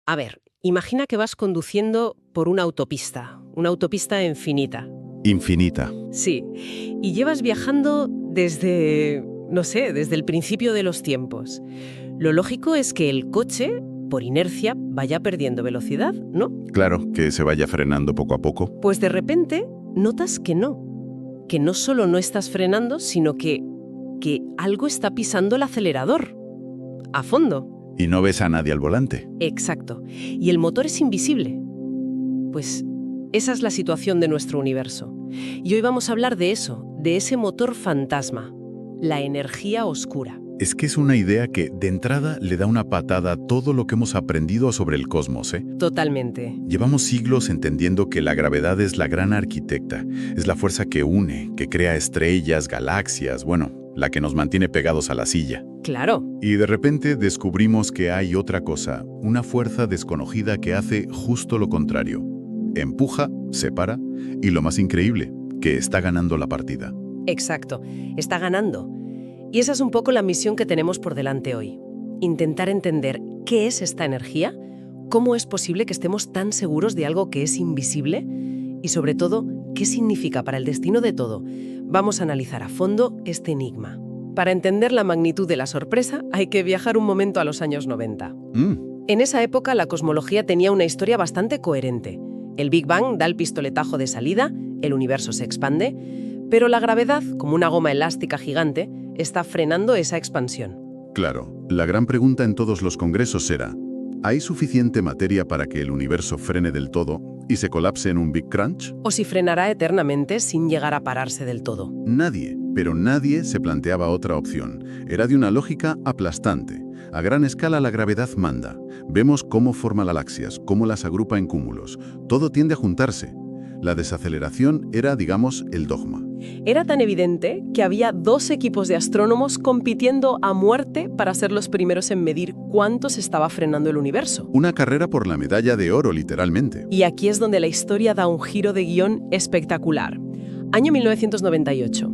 A ver, imagina que vas conduciendo por una autopista infinita. Infinita. Sí, y llevas viajando desde, no sé, desde el principio de los tiempos. Lo lógico es que el coche, por inercia, vaya perdiendo velocidad, ¿no? Claro, que se vaya frenando poco a poco. Pues de repente notas que no solo no estás frenando, sino que algo está pisando el acelerador. A fondo. Y no ves a nadie al volante. Exacto. Y el motor es invisible. Pues esa es la situación de nuestro universo. Y hoy vamos a hablar de eso, de ese motor fantasma, la energía oscura. Es que es una idea que, de entrada, le da una patada a todo lo que hemos aprendido sobre el cosmos, ¿eh? Totalmente. Llevamos siglos entendiendo que la gravedad es la gran arquitecta, es la fuerza que une, que crea estrellas, galaxias, bueno, la que nos mantiene pegados a la silla. Claro. Y de repente descubrimos que hay otra cosa, una fuerza desconocida que hace justo lo contrario. Empuja, separa y lo más increíble, que está ganando la partida. Exacto. Está ganando. Y esa es un poco la misión que tenemos por delante hoy. Intentar entender qué es esta energía, cómo es posible que estemos tan seguros de algo que es invisible y, sobre todo, qué significa para el destino de todo. Vamos a analizar a fondo este enigma. Para entender la magnitud de la sorpresa, hay que viajar un momento a los años 90. En esa época, la cosmología tenía una historia bastante coherente. El Big Bang da el pistoletazo de salida, el universo se expande, pero la gravedad, como una goma elástica gigante, está frenando esa expansión. Claro, la gran pregunta en todos los congresos era, ¿hay suficiente materia para que el universo frene del todo y se colapse en un Big Crunch? O si frenará eternamente sin llegar a pararse del todo. Nadie, pero nadie se planteaba otra opción. Era de una lógica aplastante. A gran escala la gravedad manda. Vemos cómo forma galaxias, cómo las agrupa en cúmulos. Todo tiende a juntarse. La desaceleración era, digamos, el dogma. Era tan evidente que había 2 equipos de astrónomos compitiendo a muerte para ser los primeros en medir cuánto se estaba frenando el universo. Una carrera por la medalla de oro, literalmente. Y aquí es donde la historia da un giro de guión espectacular. Año 1998.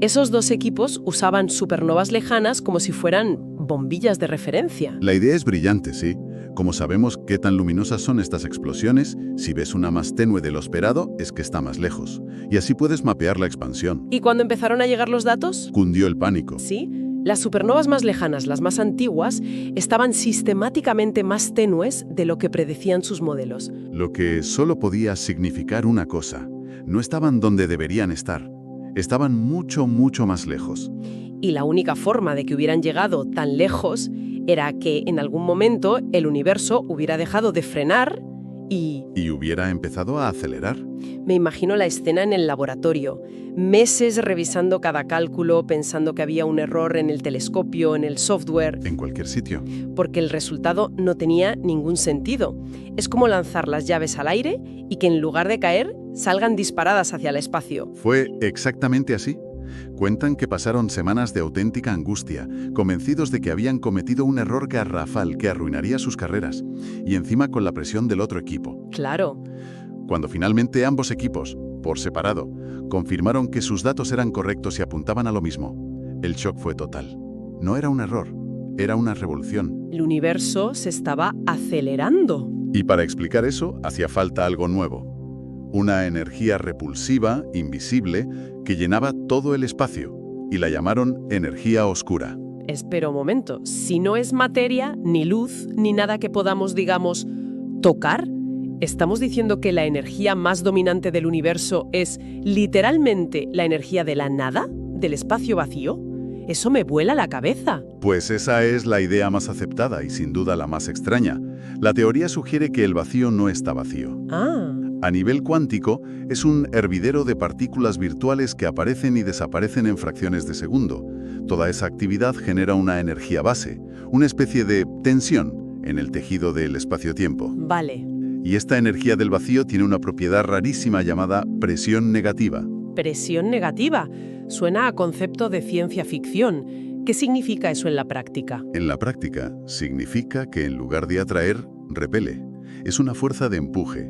Esos 2 equipos usaban supernovas lejanas como si fueran bombillas de referencia. La idea es brillante, sí. Como sabemos qué tan luminosas son estas explosiones, si ves una más tenue de lo esperado, es que está más lejos. Y así puedes mapear la expansión. ¿Y cuando empezaron a llegar los datos? Cundió el pánico. Sí. Las supernovas más lejanas, las más antiguas, estaban sistemáticamente más tenues de lo que predecían sus modelos. Lo que solo podía significar una cosa. No estaban donde deberían estar. Estaban mucho, mucho más lejos. Y la única forma de que hubieran llegado tan lejos era que en algún momento el universo hubiera dejado de frenar y hubiera empezado a acelerar. Me imagino la escena en el laboratorio. Meses revisando cada cálculo, pensando que había un error en el telescopio, en el software. En cualquier sitio. Porque el resultado no tenía ningún sentido. Es como lanzar las llaves al aire y que en lugar de caer, salgan disparadas hacia el espacio. Fue exactamente así. Cuentan que pasaron semanas de auténtica angustia, convencidos de que habían cometido un error garrafal que arruinaría sus carreras, y encima con la presión del otro equipo. Claro. Cuando finalmente ambos equipos, por separado, confirmaron que sus datos eran correctos y apuntaban a lo mismo, el shock fue total. No era un error, era una revolución. El universo se estaba acelerando. Y para explicar eso, hacía falta algo nuevo. Una energía repulsiva, invisible, que llenaba todo el espacio, y la llamaron energía oscura. Espera un momento, si no es materia, ni luz, ni nada que podamos, digamos, tocar, ¿estamos diciendo que la energía más dominante del universo es literalmente la energía de la nada, del espacio vacío? Eso me vuela la cabeza. Pues esa es la idea más aceptada y sin duda la más extraña. La teoría sugiere que el vacío no está vacío. A nivel cuántico, es un hervidero de partículas virtuales que aparecen y desaparecen en fracciones de segundo. Toda esa actividad genera una energía base, una especie de tensión en el tejido del espacio-tiempo. Vale. Y esta energía del vacío tiene una propiedad rarísima llamada presión negativa. Presión negativa. Suena a concepto de ciencia ficción. ¿Qué significa eso en la práctica? En la práctica, significa que en lugar de atraer, repele. Es una fuerza de empuje.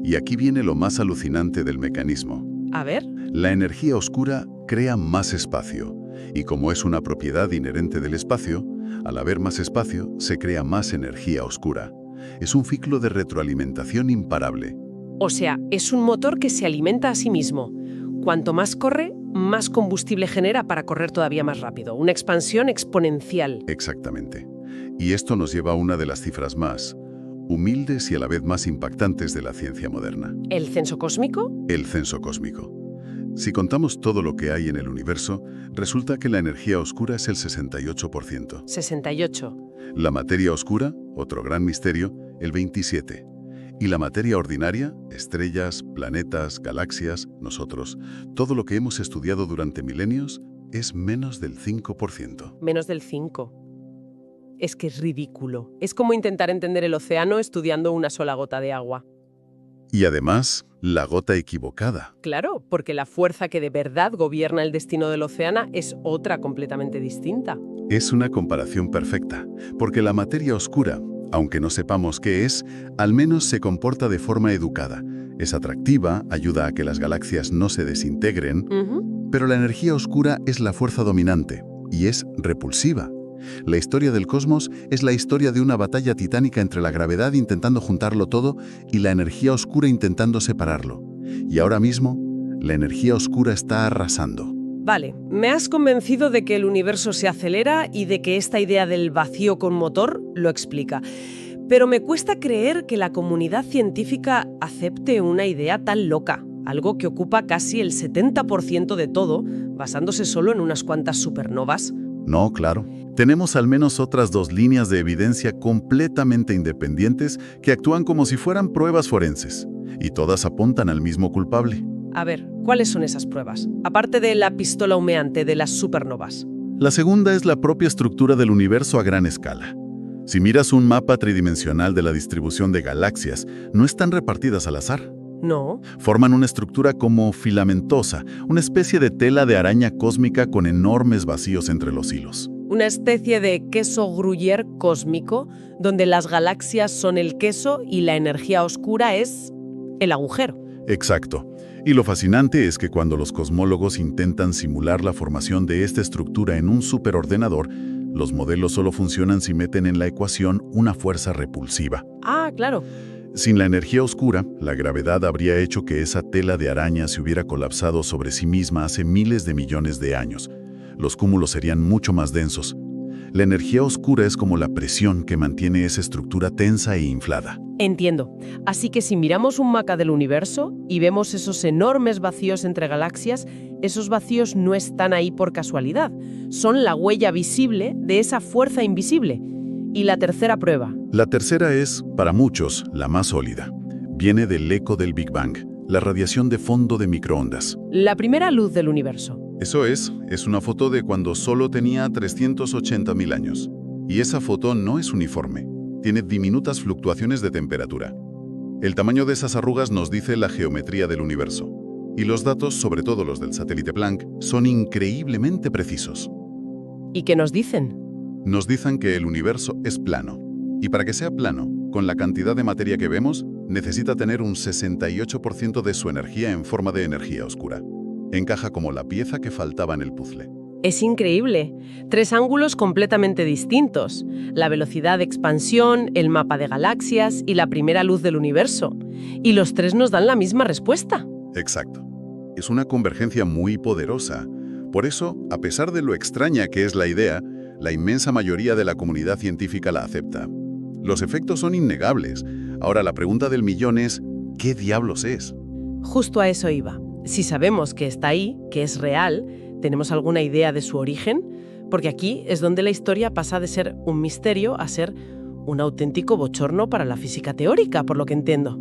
Y aquí viene lo más alucinante del mecanismo. A ver. La energía oscura crea más espacio. Y como es una propiedad inherente del espacio, al haber más espacio, se crea más energía oscura. Es un ciclo de retroalimentación imparable. O sea, es un motor que se alimenta a sí mismo. Cuanto más corre, más combustible genera para correr todavía más rápido. Una expansión exponencial. Exactamente. Y esto nos lleva a una de las cifras más humildes y a la vez más impactantes de la ciencia moderna. ¿El censo cósmico? El censo cósmico. Si contamos todo lo que hay en el universo, resulta que la energía oscura es el 68%. 68. La materia oscura, otro gran misterio, el 27%. Y la materia ordinaria, estrellas, planetas, galaxias, nosotros, todo lo que hemos estudiado durante milenios, es menos del 5%. Menos del 5%. Es que es ridículo. Es como intentar entender el océano estudiando una sola gota de agua. Y además, la gota equivocada. Claro, porque la fuerza que de verdad gobierna el destino del océano es otra completamente distinta. Es una comparación perfecta, porque la materia oscura, aunque no sepamos qué es, al menos se comporta de forma educada. Es atractiva, ayuda a que las galaxias no se desintegren, pero la energía oscura es la fuerza dominante y es repulsiva. La historia del cosmos es la historia de una batalla titánica entre la gravedad intentando juntarlo todo y la energía oscura intentando separarlo. Y ahora mismo, la energía oscura está arrasando. Vale, me has convencido de que el universo se acelera y de que esta idea del vacío con motor lo explica. Pero me cuesta creer que la comunidad científica acepte una idea tan loca, algo que ocupa casi el 70% de todo, basándose solo en unas cuantas supernovas. No, claro. Tenemos al menos otras 2 líneas de evidencia completamente independientes que actúan como si fueran pruebas forenses, y todas apuntan al mismo culpable. A ver, ¿cuáles son esas pruebas? Aparte de la pistola humeante de las supernovas. La segunda es la propia estructura del universo a gran escala. Si miras un mapa tridimensional de la distribución de galaxias, no están repartidas al azar. No. Forman una estructura como filamentosa, una especie de tela de araña cósmica con enormes vacíos entre los hilos. Una especie de queso gruyère cósmico, donde las galaxias son el queso y la energía oscura es el agujero. Exacto. Y lo fascinante es que cuando los cosmólogos intentan simular la formación de esta estructura en un superordenador, los modelos solo funcionan si meten en la ecuación una fuerza repulsiva. Ah, claro. Sin la energía oscura, la gravedad habría hecho que esa tela de araña se hubiera colapsado sobre sí misma hace miles de millones de años. Los cúmulos serían mucho más densos. La energía oscura es como la presión que mantiene esa estructura tensa e inflada. Entiendo. Así que si miramos un mapa del universo y vemos esos enormes vacíos entre galaxias, esos vacíos no están ahí por casualidad. Son la huella visible de esa fuerza invisible. ¿Y la tercera prueba? La tercera es, para muchos, la más sólida. Viene del eco del Big Bang, la radiación de fondo de microondas. La primera luz del universo. Eso es una foto de cuando solo tenía 380.000 años. Y esa foto no es uniforme. Tiene diminutas fluctuaciones de temperatura. El tamaño de esas arrugas nos dice la geometría del universo. Y los datos, sobre todo los del satélite Planck, son increíblemente precisos. ¿Y qué nos dicen? Nos dicen que el universo es plano. Y para que sea plano, con la cantidad de materia que vemos, necesita tener un 68% de su energía en forma de energía oscura. Encaja como la pieza que faltaba en el puzzle. Es increíble. 3 ángulos completamente distintos. La velocidad de expansión, el mapa de galaxias y la primera luz del universo. Y los 3 nos dan la misma respuesta. Exacto. Es una convergencia muy poderosa. Por eso, a pesar de lo extraña que es la idea, la inmensa mayoría de la comunidad científica la acepta. Los efectos son innegables. Ahora la pregunta del millón es, ¿qué diablos es? Justo a eso iba. Si sabemos que está ahí, que es real, ¿tenemos alguna idea de su origen? Porque aquí es donde la historia pasa de ser un misterio a ser un auténtico bochorno para la física teórica, por lo que entiendo.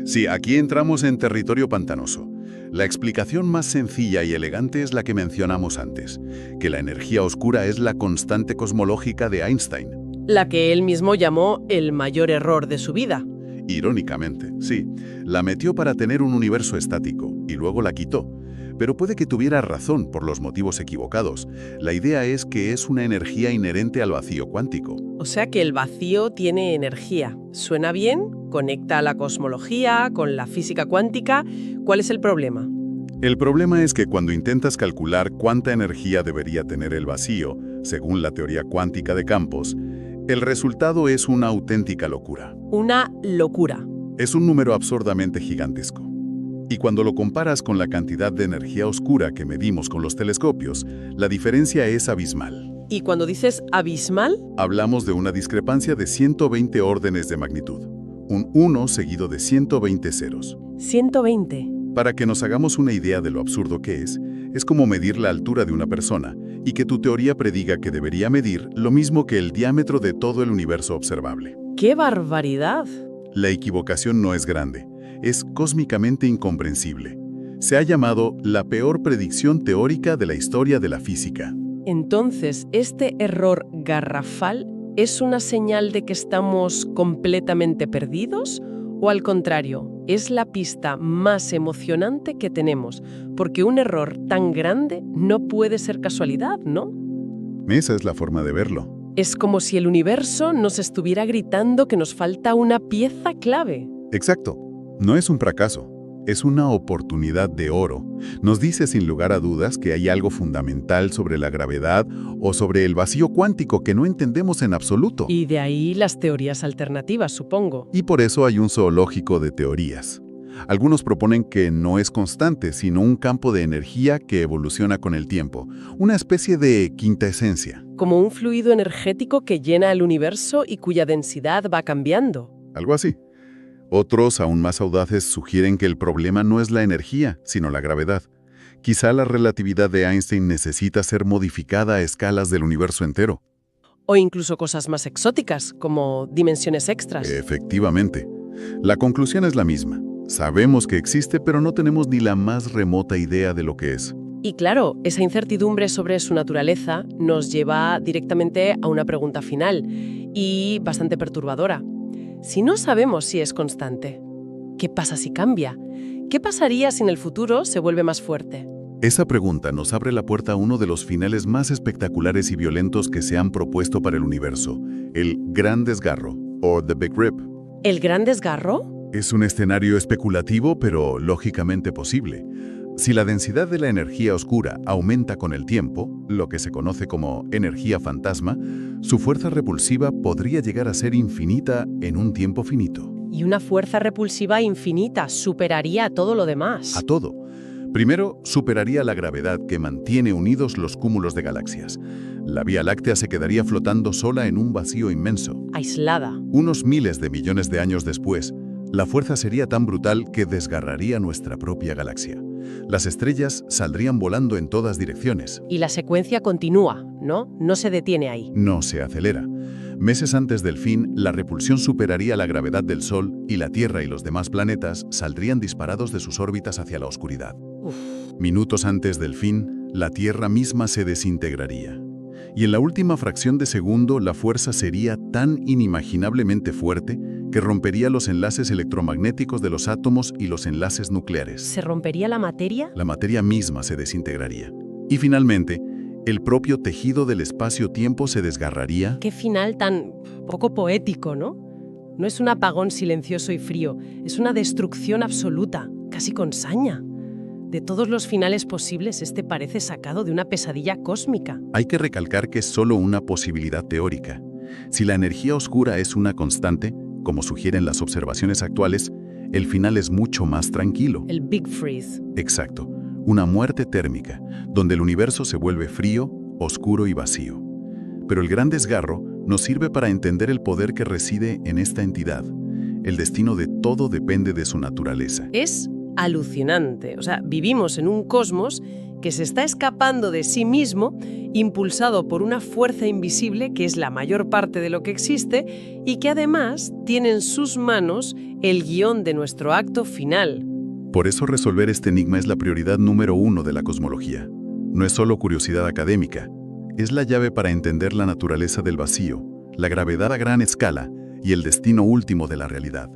Sí, aquí entramos en territorio pantanoso. La explicación más sencilla y elegante es la que mencionamos antes, que la energía oscura es la constante cosmológica de Einstein. La que él mismo llamó el mayor error de su vida. Irónicamente, sí. La metió para tener un universo estático y luego la quitó. Pero puede que tuviera razón por los motivos equivocados. La idea es que es una energía inherente al vacío cuántico. O sea que el vacío tiene energía. ¿Suena bien? ¿Conecta a la cosmología, con la física cuántica? ¿Cuál es el problema? El problema es que cuando intentas calcular cuánta energía debería tener el vacío, según la teoría cuántica de campos, el resultado es una auténtica locura. Una locura. Es un número absurdamente gigantesco. Y cuando lo comparas con la cantidad de energía oscura que medimos con los telescopios, la diferencia es abismal. ¿Y cuando dices abismal? Hablamos de una discrepancia de 120 órdenes de magnitud. Un 1 seguido de 120 ceros. 120. Para que nos hagamos una idea de lo absurdo que es como medir la altura de una persona y que tu teoría prediga que debería medir lo mismo que el diámetro de todo el universo observable. ¡Qué barbaridad! La equivocación no es grande, es cósmicamente incomprensible. Se ha llamado la peor predicción teórica de la historia de la física. Entonces, ¿este error garrafal es una señal de que estamos completamente perdidos? ¿O al contrario, es la pista más emocionante que tenemos? Porque un error tan grande no puede ser casualidad, ¿no? Esa es la forma de verlo. Es como si el universo nos estuviera gritando que nos falta una pieza clave. Exacto. No es un fracaso, es una oportunidad de oro. Nos dice sin lugar a dudas que hay algo fundamental sobre la gravedad o sobre el vacío cuántico que no entendemos en absoluto. Y de ahí las teorías alternativas, supongo. Y por eso hay un zoológico de teorías. Algunos proponen que no es constante, sino un campo de energía que evoluciona con el tiempo, una especie de quinta esencia. Como un fluido energético que llena el universo y cuya densidad va cambiando. Algo así. Otros, aún más audaces, sugieren que el problema no es la energía, sino la gravedad. Quizá la relatividad de Einstein necesita ser modificada a escalas del universo entero. O incluso cosas más exóticas, como dimensiones extras. Efectivamente. La conclusión es la misma. Sabemos que existe, pero no tenemos ni la más remota idea de lo que es. Y claro, esa incertidumbre sobre su naturaleza nos lleva directamente a una pregunta final, y bastante perturbadora. Si no sabemos si es constante, ¿qué pasa si cambia? ¿Qué pasaría si en el futuro se vuelve más fuerte? Esa pregunta nos abre la puerta a uno de los finales más espectaculares y violentos que se han propuesto para el universo, el Gran Desgarro, o The Big Rip. ¿El Gran Desgarro? Es un escenario especulativo, pero lógicamente posible. Si la densidad de la energía oscura aumenta con el tiempo, lo que se conoce como energía fantasma, su fuerza repulsiva podría llegar a ser infinita en un tiempo finito. Y una fuerza repulsiva infinita superaría a todo lo demás. A todo. Primero, superaría la gravedad que mantiene unidos los cúmulos de galaxias. La Vía Láctea se quedaría flotando sola en un vacío inmenso. Aislada. Unos miles de millones de años después, la fuerza sería tan brutal que desgarraría nuestra propia galaxia. Las estrellas saldrían volando en todas direcciones. Y la secuencia continúa, ¿no? No se detiene ahí. No se acelera. Meses antes del fin, la repulsión superaría la gravedad del Sol y la Tierra y los demás planetas saldrían disparados de sus órbitas hacia la oscuridad. Uf. Minutos antes del fin, la Tierra misma se desintegraría. Y en la última fracción de segundo, la fuerza sería tan inimaginablemente fuerte que rompería los enlaces electromagnéticos de los átomos y los enlaces nucleares. ¿Se rompería la materia? La materia misma se desintegraría. Y finalmente, el propio tejido del espacio-tiempo se desgarraría. Qué final tan poco poético, ¿no? No es un apagón silencioso y frío, es una destrucción absoluta, casi con saña. De todos los finales posibles, este parece sacado de una pesadilla cósmica. Hay que recalcar que es solo una posibilidad teórica. Si la energía oscura es una constante, como sugieren las observaciones actuales, el final es mucho más tranquilo. El Big Freeze. Exacto, una muerte térmica, donde el universo se vuelve frío, oscuro y vacío. Pero el Gran Desgarro nos sirve para entender el poder que reside en esta entidad. El destino de todo depende de su naturaleza. Es alucinante. O sea, vivimos en un cosmos que se está escapando de sí mismo, impulsado por una fuerza invisible que es la mayor parte de lo que existe y que además tiene en sus manos el guión de nuestro acto final. Por eso resolver este enigma es la prioridad número 1 de la cosmología. No es solo curiosidad académica, es la llave para entender la naturaleza del vacío, la gravedad a gran escala y el destino último de la realidad.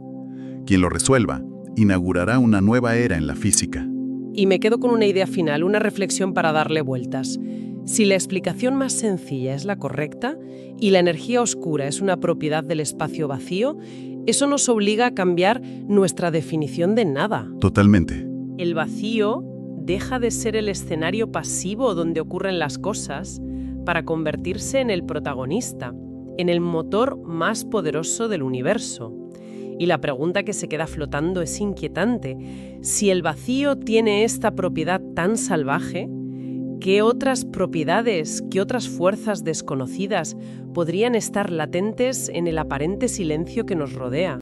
Quien lo resuelva, inaugurará una nueva era en la física. Y me quedo con una idea final, una reflexión para darle vueltas. Si la explicación más sencilla es la correcta y la energía oscura es una propiedad del espacio vacío, eso nos obliga a cambiar nuestra definición de nada. Totalmente. El vacío deja de ser el escenario pasivo donde ocurren las cosas para convertirse en el protagonista, en el motor más poderoso del universo. Y la pregunta que se queda flotando es inquietante. Si el vacío tiene esta propiedad tan salvaje, ¿qué otras propiedades, qué otras fuerzas desconocidas podrían estar latentes en el aparente silencio que nos rodea?